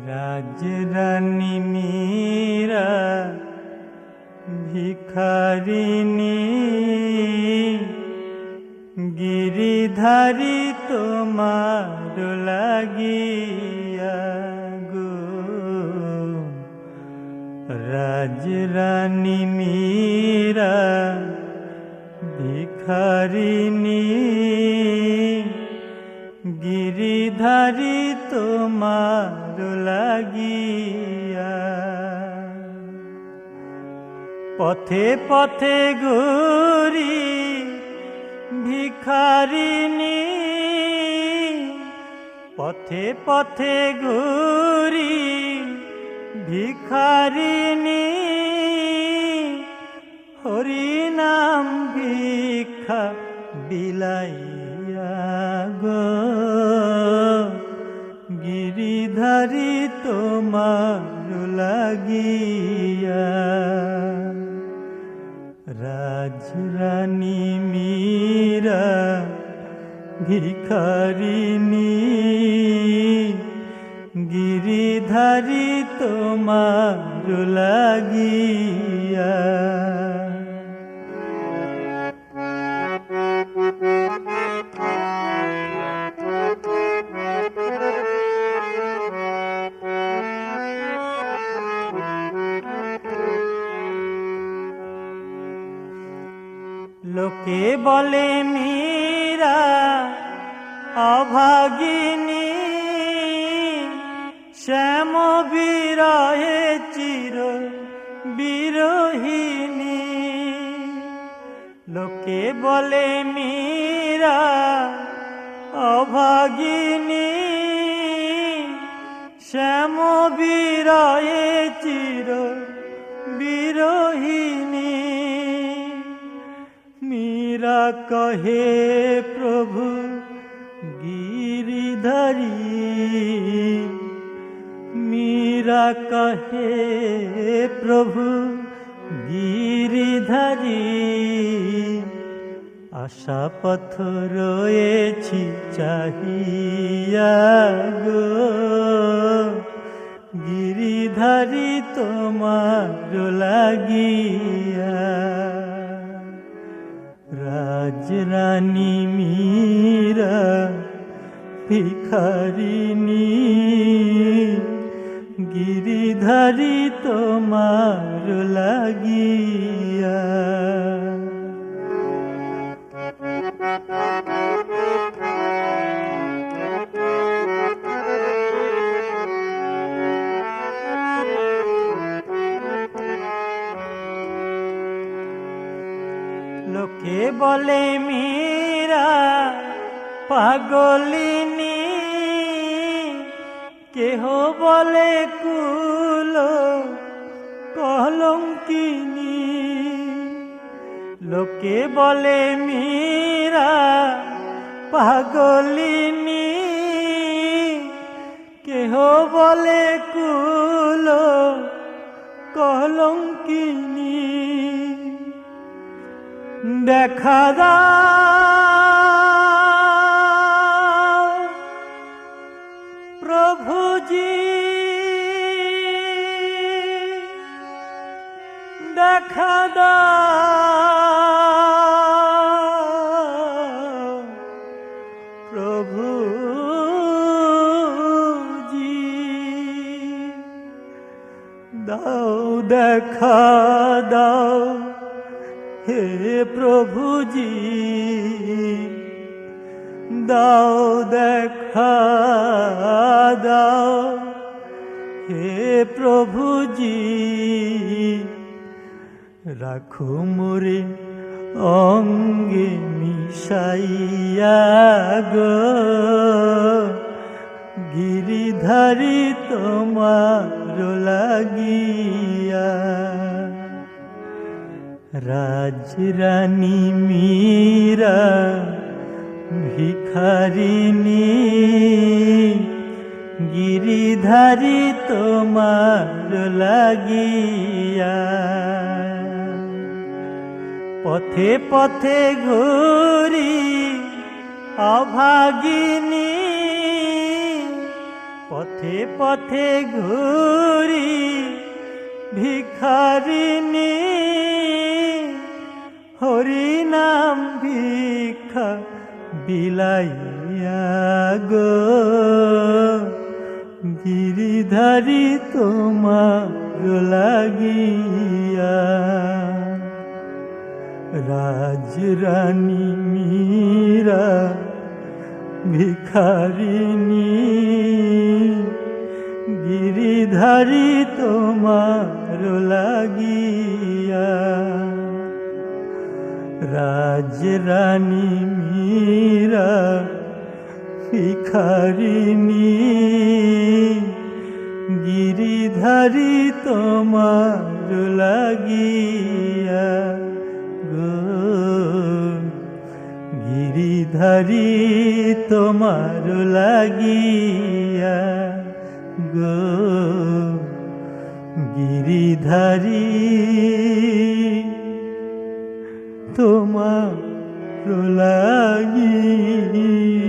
রাজরানী মীরা ভিখারিণী, গিরিধারী তোমার লাগিয়া গো। রাজরানী মীরা ভিখারিণী, গিরিধারী তোমার লাগিয়া। পথে পথে ঘুরি ভিখারিণী, পথে পথে ঘুরি ভিখারিণী, হরিনাম ভিক্ষা বিলাইয়া গো। গিরিধারী তোমার লাগিয়া। রাজরানী মীরা ভিখারিণী, গিরিধারী তোমার লাগিয়া। লোকে বলে মীরা অভাগিনী, শ্যাম বিরহে চির বিরহিণী। লোকে বলে মীরা অভাগিনী, শ্যাম বিরহে চির বিরহিণী। মীরা কহে প্রভু গিরিধারী, মীরা কহে প্রভু গিরিধারী। আশা পথ রয়েছি চাহিয়া গো। গিরিধারী তোমার লাগিয়া। রাজরানী মীরা ভিখারিণী, গিরিধারী তোমার লাগিয়া। লোকে বলে মীরা পাগলিনী, কেহ বলে কুল কলঙ্কিনী। লোকে বলে মীরা পাগলিনী, কেহ বলে কুল কলঙ্কিনী। দেখা দাও প্রভুজি, দেখা দাও প্রভুজি। দাও দেখা দাও হে প্রভুজি, দাও দেখা দাও হে প্রভুজি। রাখো মোরে অঙ্গে মিশাইয়া গো। গিরিধারী তোমার লাগিয়া। রাজরানী মীরা ভিখারিনী, গিরিধারী তোমার লাগিয়া। পথে পথে ঘুরি অভাগিনী, পথে পথে ঘুরি ভিখারিনী, হরি নাম ভিক্ষা বিলাইয়া গো, গিরিধারী তোমার লাগিয়া। রাজরানী মীরা ভিখারিনী, গিরিধারী তোমার লাগিয়া। রাজরানী মীরা ভিখারিনী, গিরিধারী তোমার লাগিয়া গো, গিরিধারী তোমার লাগিয়া গো, গিরিধারী তোমার লাগিয়া।